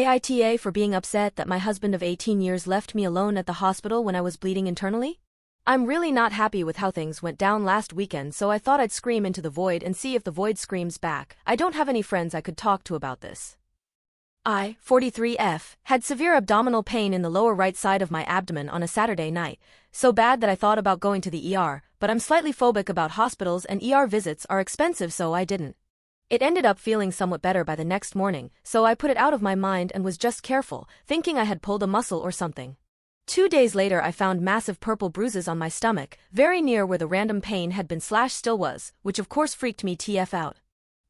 AITA for being upset that my husband of 18 years left me alone at the hospital when I was bleeding internally? I'm really not happy with how things went down last weekend, so I thought I'd scream into the void and see if the void screams back. I don't have any friends I could talk to about this. I, 43F, had severe abdominal pain in the lower right side of my abdomen on a Saturday night, so bad that I thought about going to the ER, but I'm slightly phobic about hospitals and ER visits are expensive, so I didn't. It ended up feeling somewhat better by the next morning, so I put it out of my mind and was just careful, thinking I had pulled a muscle or something. 2 days later I found massive purple bruises on my stomach, very near where the random pain had been / still was, which of course freaked me TF out.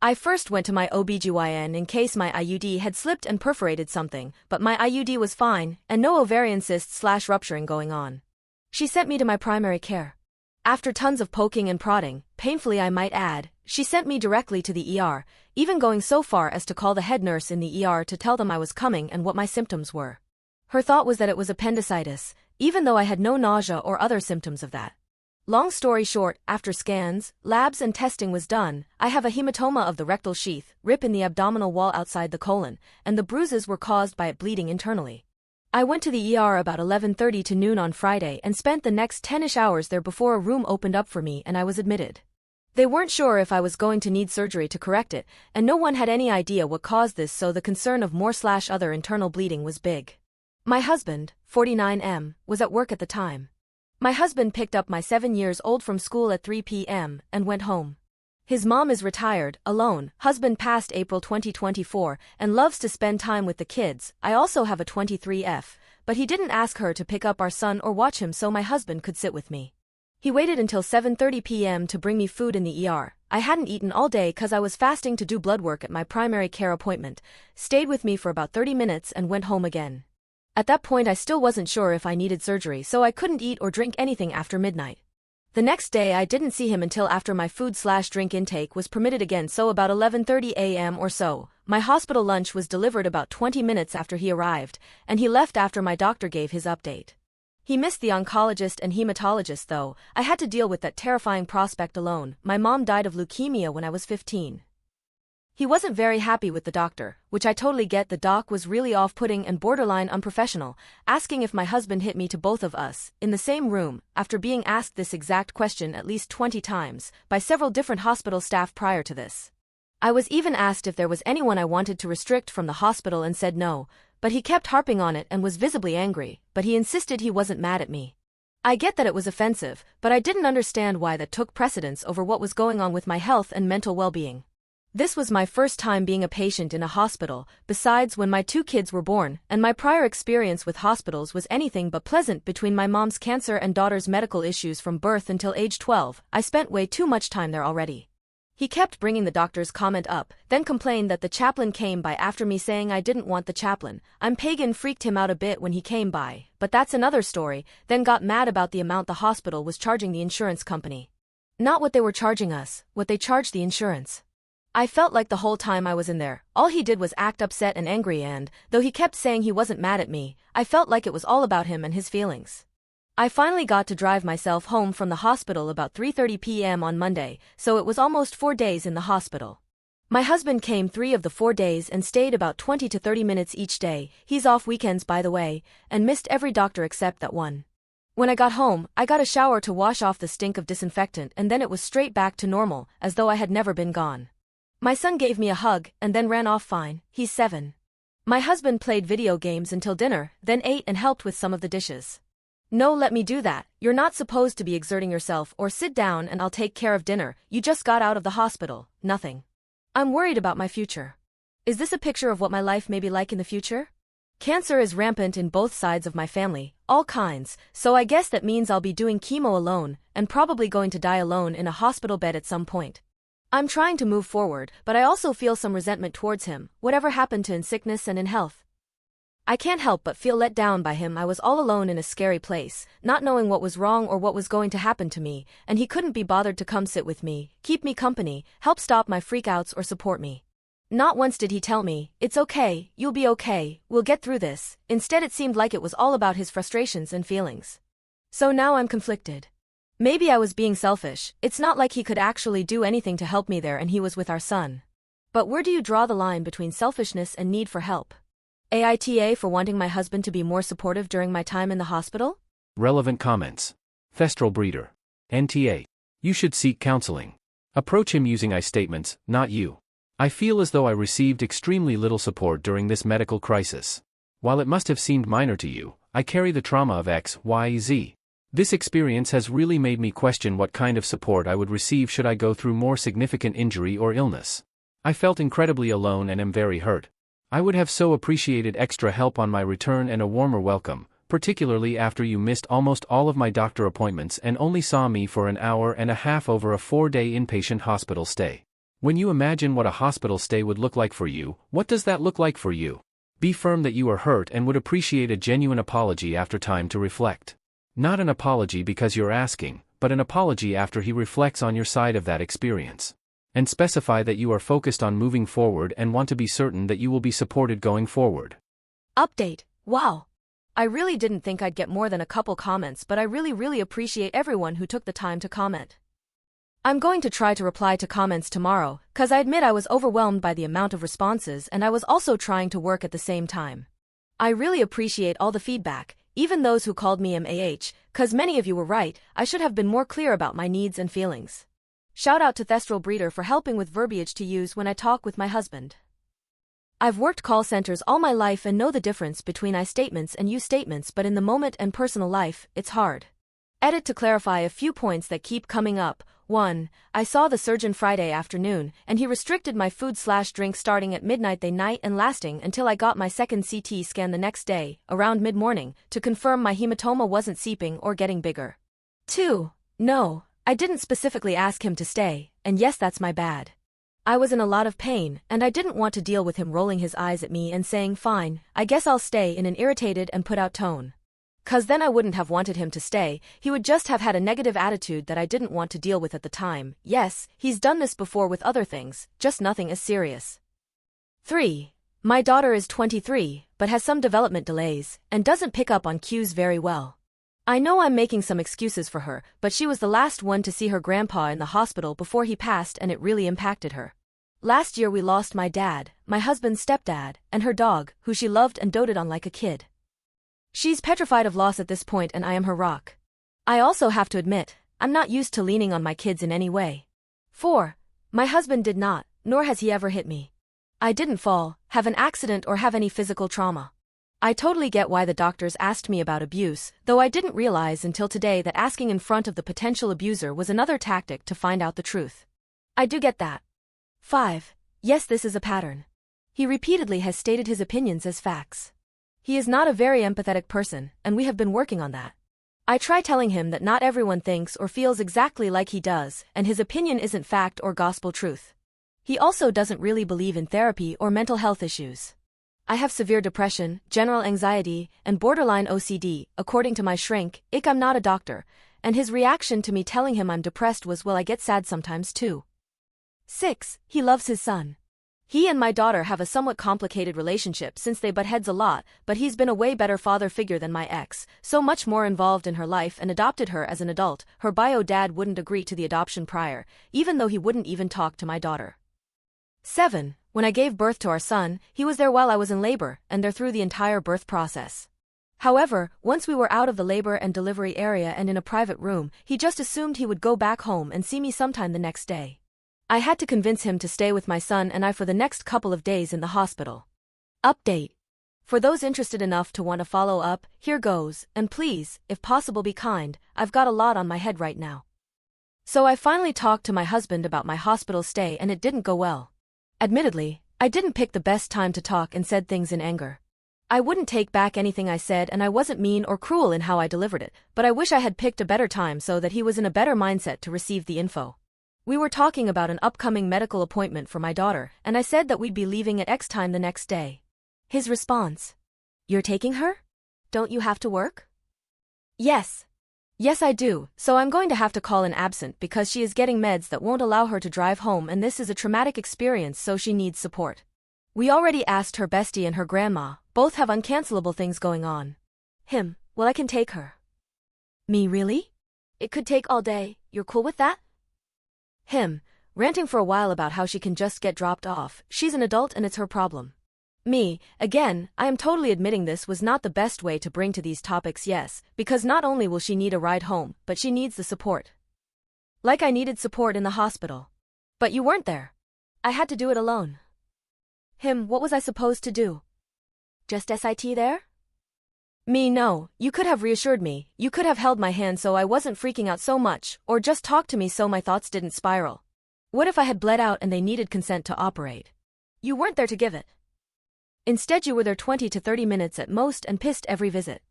I first went to my OBGYN in case my IUD had slipped and perforated something, but my IUD was fine, and no ovarian cysts / rupturing going on. She sent me to my primary care. After tons of poking and prodding, painfully I might add, she sent me directly to the ER, even going so far as to call the head nurse in the ER to tell them I was coming and what my symptoms were. Her thought was that it was appendicitis, even though I had no nausea or other symptoms of that. Long story short, after scans, labs and testing was done, I have a hematoma of the rectal sheath, rip in the abdominal wall outside the colon, and the bruises were caused by it bleeding internally. I went to the ER about 11:30 to noon on Friday and spent the next 10-ish hours there before a room opened up for me and I was admitted. They weren't sure if I was going to need surgery to correct it, and no one had any idea what caused this, so the concern of more / other internal bleeding was big. My husband, 49M, was at work at the time. My husband picked up my 7-year-old from school at 3 p.m. and went home. His mom is retired, alone, husband passed April 2024, and loves to spend time with the kids. I also have a 23F, but he didn't ask her to pick up our son or watch him so my husband could sit with me. He waited until 7:30 p.m. to bring me food in the ER. I hadn't eaten all day cause I was fasting to do blood work at my primary care appointment, stayed with me for about 30 minutes and went home again. At that point I still wasn't sure if I needed surgery, so I couldn't eat or drink anything after midnight. The next day I didn't see him until after my food/drink intake was permitted again, so about 11:30 a.m. or so. My hospital lunch was delivered about 20 minutes after he arrived, and he left after my doctor gave his update. He missed the oncologist and hematologist though. I had to deal with that terrifying prospect alone. My mom died of leukemia when I was 15. He wasn't very happy with the doctor, which I totally get. The doc was really off-putting and borderline unprofessional, asking if my husband hit me to both of us, in the same room, after being asked this exact question at least 20 times, by several different hospital staff prior to this. I was even asked if there was anyone I wanted to restrict from the hospital and said no, but he kept harping on it and was visibly angry, but he insisted he wasn't mad at me. I get that it was offensive, but I didn't understand why that took precedence over what was going on with my health and mental well-being. This was my first time being a patient in a hospital, besides when my 2 kids were born, and my prior experience with hospitals was anything but pleasant. Between my mom's cancer and daughter's medical issues from birth until age 12, I spent way too much time there already. He kept bringing the doctor's comment up, then complained that the chaplain came by after me, saying I didn't want the chaplain. I'm pagan freaked him out a bit when he came by, but that's another story, then got mad about the amount the hospital was charging the insurance company. Not what they were charging us, what they charged the insurance. I felt like the whole time I was in there, all he did was act upset and angry, and, though he kept saying he wasn't mad at me, I felt like it was all about him and his feelings. I finally got to drive myself home from the hospital about 3:30 p.m. on Monday, so it was almost 4 days in the hospital. My husband came 3 of the 4 days and stayed about 20 to 30 minutes each day. He's off weekends, by the way, and missed every doctor except that one. When I got home, I got a shower to wash off the stink of disinfectant, and then it was straight back to normal, as though I had never been gone. My son gave me a hug, and then ran off fine. He's 7. My husband played video games until dinner, then ate and helped with some of the dishes. No, let me do that. You're not supposed to be exerting yourself, or sit down and I'll take care of dinner. You just got out of the hospital. Nothing. I'm worried about my future. Is this a picture of what my life may be like in the future? Cancer is rampant in both sides of my family, all kinds, so I guess that means I'll be doing chemo alone, and probably going to die alone in a hospital bed at some point. I'm trying to move forward, but I also feel some resentment towards him, whatever happened to in sickness and in health. I can't help but feel let down by him. I was all alone in a scary place, not knowing what was wrong or what was going to happen to me, and he couldn't be bothered to come sit with me, keep me company, help stop my freakouts or support me. Not once did he tell me, "It's okay, you'll be okay, we'll get through this." Instead it seemed like it was all about his frustrations and feelings. So now I'm conflicted. Maybe I was being selfish. It's not like he could actually do anything to help me there, and he was with our son. But where do you draw the line between selfishness and need for help? AITA for wanting my husband to be more supportive during my time in the hospital? Relevant comments. Thestral breeder. NTA. You should seek counseling. Approach him using I statements, not you. I feel as though I received extremely little support during this medical crisis. While it must have seemed minor to you, I carry the trauma of X, Y, Z. This experience has really made me question what kind of support I would receive should I go through more significant injury or illness. I felt incredibly alone and am very hurt. I would have so appreciated extra help on my return and a warmer welcome, particularly after you missed almost all of my doctor appointments and only saw me for an hour and a half over a 4-day inpatient hospital stay. When you imagine what a hospital stay would look like for you, what does that look like for you? Be firm that you are hurt and would appreciate a genuine apology after time to reflect. Not an apology because you're asking, but an apology after he reflects on your side of that experience. And specify that you are focused on moving forward and want to be certain that you will be supported going forward. Update. Wow. I really didn't think I'd get more than a couple comments, but I really appreciate everyone who took the time to comment. I'm going to try to reply to comments tomorrow, cause I admit I was overwhelmed by the amount of responses and I was also trying to work at the same time. I really appreciate all the feedback, even those who called me MAH, cause many of you were right, I should have been more clear about my needs and feelings. Shout out to Thestral Breeder for helping with verbiage to use when I talk with my husband. I've worked call centers all my life and know the difference between I statements and you statements, but in the moment and personal life, it's hard. Edit to clarify a few points that keep coming up. 1. I saw the surgeon Friday afternoon, and he restricted my food/drink starting at midnight that night and lasting until I got my second CT scan the next day, around mid-morning, to confirm my hematoma wasn't seeping or getting bigger. 2. No, I didn't specifically ask him to stay, and yes, that's my bad. I was in a lot of pain, and I didn't want to deal with him rolling his eyes at me and saying fine, I guess I'll stay in an irritated and put out tone. Cause then I wouldn't have wanted him to stay, he would just have had a negative attitude that I didn't want to deal with at the time. Yes, he's done this before with other things, just nothing as serious. 3. My daughter is 23, but has some development delays, and doesn't pick up on cues very well. I know I'm making some excuses for her, but she was the last one to see her grandpa in the hospital before he passed and it really impacted her. Last year we lost my dad, my husband's stepdad, and her dog, who she loved and doted on like a kid. She's petrified of loss at this point and I am her rock. I also have to admit, I'm not used to leaning on my kids in any way. 4. My husband did not, nor has he ever hit me. I didn't fall, have an accident or have any physical trauma. I totally get why the doctors asked me about abuse, though I didn't realize until today that asking in front of the potential abuser was another tactic to find out the truth. I do get that. 5. Yes, this is a pattern. He repeatedly has stated his opinions as facts. He is not a very empathetic person, and we have been working on that. I try telling him that not everyone thinks or feels exactly like he does, and his opinion isn't fact or gospel truth. He also doesn't really believe in therapy or mental health issues. I have severe depression, general anxiety, and borderline OCD, according to my shrink. I'm not a doctor, and his reaction to me telling him I'm depressed was, well, I get sad sometimes too. 6. He loves his son. He and my daughter have a somewhat complicated relationship since they butt heads a lot, but he's been a way better father figure than my ex, so much more involved in her life and adopted her as an adult. Her bio dad wouldn't agree to the adoption prior, even though he wouldn't even talk to my daughter. 7. When I gave birth to our son, he was there while I was in labor, and there through the entire birth process. However, once we were out of the labor and delivery area and in a private room, he just assumed he would go back home and see me sometime the next day. I had to convince him to stay with my son and I for the next couple of days in the hospital. Update. For those interested enough to want to follow up, here goes, and please, if possible be kind, I've got a lot on my head right now. So I finally talked to my husband about my hospital stay and it didn't go well. Admittedly, I didn't pick the best time to talk and said things in anger. I wouldn't take back anything I said and I wasn't mean or cruel in how I delivered it, but I wish I had picked a better time so that he was in a better mindset to receive the info. We were talking about an upcoming medical appointment for my daughter, and I said that we'd be leaving at X time the next day. His response: "You're taking her? Don't you have to work?" Yes. Yes, I do, so I'm going to have to call in absent because she is getting meds that won't allow her to drive home and this is a traumatic experience, so she needs support. We already asked her bestie and her grandma, both have uncancelable things going on. Him: well, I can take her. Me: really? It could take all day, you're cool with that? Him: ranting for a while about how she can just get dropped off, she's an adult and it's her problem. Me, again, I am totally admitting this was not the best way to bring to these topics, yes, because not only will she need a ride home, but she needs the support. Like I needed support in the hospital. But you weren't there. I had to do it alone. What was I supposed to do? Just sit there? Me, no, you could have reassured me, you could have held my hand so I wasn't freaking out so much, or just talked to me so my thoughts didn't spiral. What if I had bled out and they needed consent to operate? You weren't there to give it. Instead you were there 20 to 30 minutes at most and pissed every visit.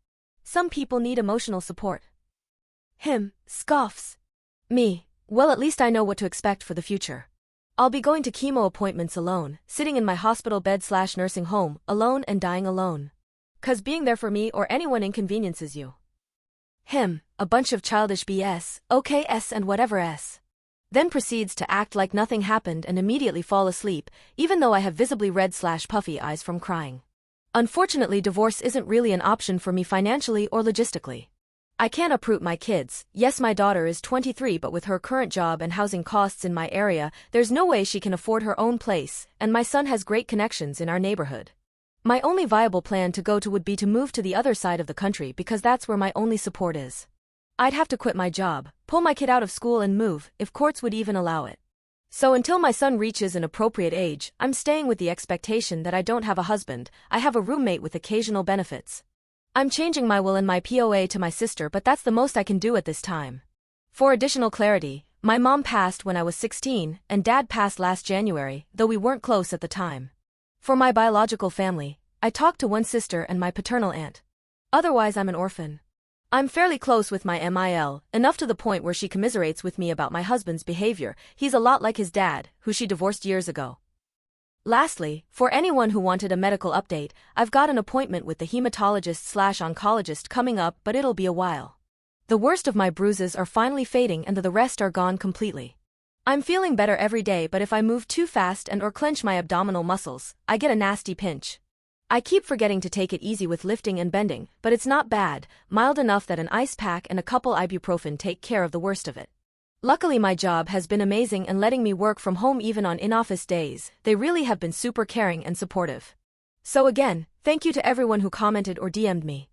Some people need emotional support. Scoffs. Me, well at least I know what to expect for the future. I'll be going to chemo appointments alone, sitting in my hospital bed/nursing home, alone and dying alone. 'Cause being there for me or anyone inconveniences you. A bunch of childish BS, OKS and whatever S. Then proceeds to act like nothing happened and immediately fall asleep, even though I have visibly red/puffy eyes from crying. Unfortunately, divorce isn't really an option for me financially or logistically. I can't uproot my kids. Yes, my daughter is 23, but with her current job and housing costs in my area, there's no way she can afford her own place, and my son has great connections in our neighborhood. My only viable plan to go to would be to move to the other side of the country because that's where my only support is. I'd have to quit my job, pull my kid out of school and move, if courts would even allow it. So until my son reaches an appropriate age, I'm staying with the expectation that I don't have a husband, I have a roommate with occasional benefits. I'm changing my will and my POA to my sister, but that's the most I can do at this time. For additional clarity, my mom passed when I was 16, and dad passed last January, though we weren't close at the time. For my biological family, I talked to one sister and my paternal aunt. Otherwise I'm an orphan. I'm fairly close with my MIL, enough to the point where she commiserates with me about my husband's behavior. He's a lot like his dad, who she divorced years ago. Lastly, for anyone who wanted a medical update, I've got an appointment with the hematologist/oncologist coming up, but it'll be a while. The worst of my bruises are finally fading and the rest are gone completely. I'm feeling better every day, but if I move too fast and or clench my abdominal muscles, I get a nasty pinch. I keep forgetting to take it easy with lifting and bending, but it's not bad, mild enough that an ice pack and a couple ibuprofen take care of the worst of it. Luckily my job has been amazing and letting me work from home even on in-office days. They really have been super caring and supportive. So again, thank you to everyone who commented or DM'd me.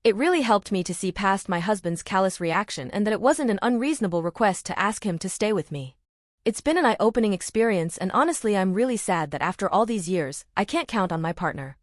It really helped me to see past my husband's callous reaction and that it wasn't an unreasonable request to ask him to stay with me. It's been an eye-opening experience, and honestly I'm really sad that after all these years, I can't count on my partner.